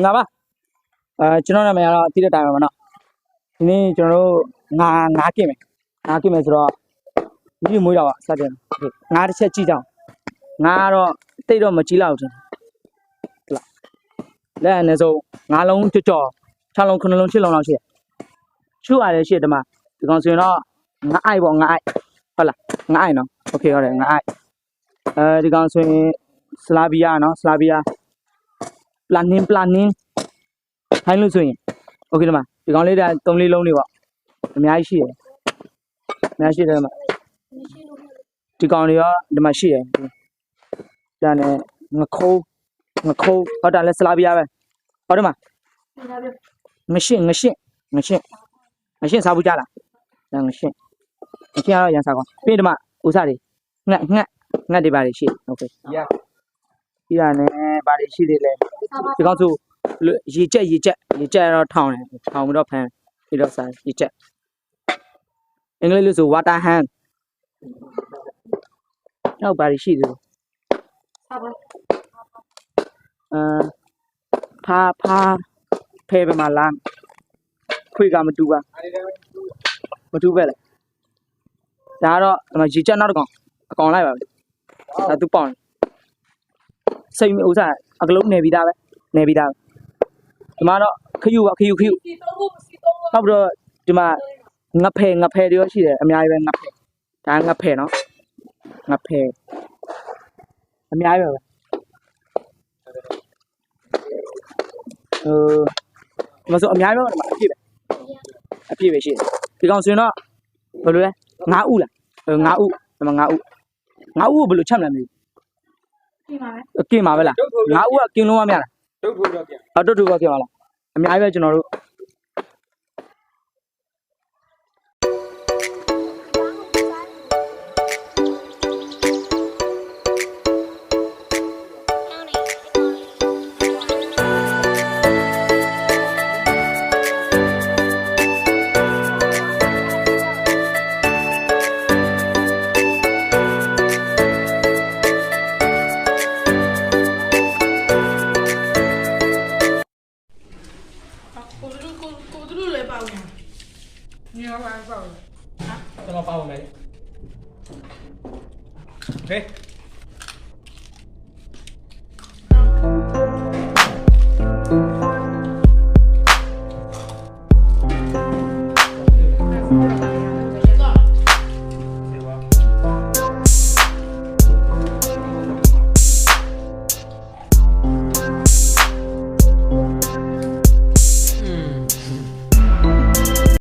ငါပါကျွန်တော်နာမည်ကတော့တိတဲ့တိုင်ပါမနော်ဒီနေ့ကျွန်တော်တို့ငါကင်မယ်ဆိုတော့ဒီမွေးတော့စတယ်ငါတစ်ချက်ကြည့်ကြအောင်ငါကတော့တိတ်တော့မကြည့်လောက်ဘူးဟုတ်လားလက်အနေဆုံးငါးလုံးကြော်6လုံး9လုံး7လုံးလောက်ရှိတယ်ချူရတယ်ရှိတယ်ဒီမှာဒီကောင်ဆိုရင်တော့ငါအိုက်ပေါ့ငါအိုက်ဟုတ်လားငါအိုက်နော်โอเคဟုတ်တယ်ငါအိုက်ဒီကောင်ဆိုရင်စလာဗီယာနော်စလာဗီယာပလန်နင်းထိုင်းလို့ဆိုရင်โอเคဒီမှာဒီကောင်လေး3-4လုံးတွေပေါ့အများကြီးရှိတယ်ဒီမှာဒီကောင်တွေရောဒီမှာရှိတယ်ဒါနဲ့ငခိုးဟုတ်တယ်လဲစလာဗီယာပဲဟုတ်တယ်မှာငရှင်းစားဘူးကြလားငရှင်းကတော့ရန်စားကောပြီးဒီမှာဥစားတွေငှက်တွေပါတွေရှိโอเคပြီးတာနဲ့ပါတွေရှိသေးလဲဒီကောင်ဆိုရေကြက်တော့ထောင်းတယ်ထောင်းပြီးတော့ဖမ်းပြီးတော့စားရေကြက်အင်္ဂလိပ်လို့ဆို water hand နောက်ပါရှိသေးတယ်ဖာဖဲပဲမှာလမ်းခွေကမတူပါမတူပဲလေဒါကတော့ဒီမှာရေကြက်နောက်တစ်ကောင်အကောင်လိုက်ပါပဲဒါသူပေါင်စိတ်ဥစားအကလုံးနေပြီးသားပဲဒီမှာတော့ခယူနောက်ပြီးတော့ဒီမှာငဖဲတွေရောရှိတယ်အများကြီးပဲဒါငဖဲနော်ငဖဲအများကြီးပဲမဆိုအများကြီးပဲအပြည့်ပဲရှိတယ်ဒီကောင်ဆိုရင်တော့ဘယ်လိုလဲငါးဥလားငါးဥဒီမှာငါးဥကိုဘယ်လိုချက်မလဲမသိဘူးကင်ပါပဲလားငါးဥကကင်လုံးမရလားဒုတ်ထိုးတော့ကင်ဒုတ်ထိုးတော့ကင်ပါလားအများကြီးပဲကျွန်တော်တို့ကျွန်တော်ပါဝင်မယ်โอเค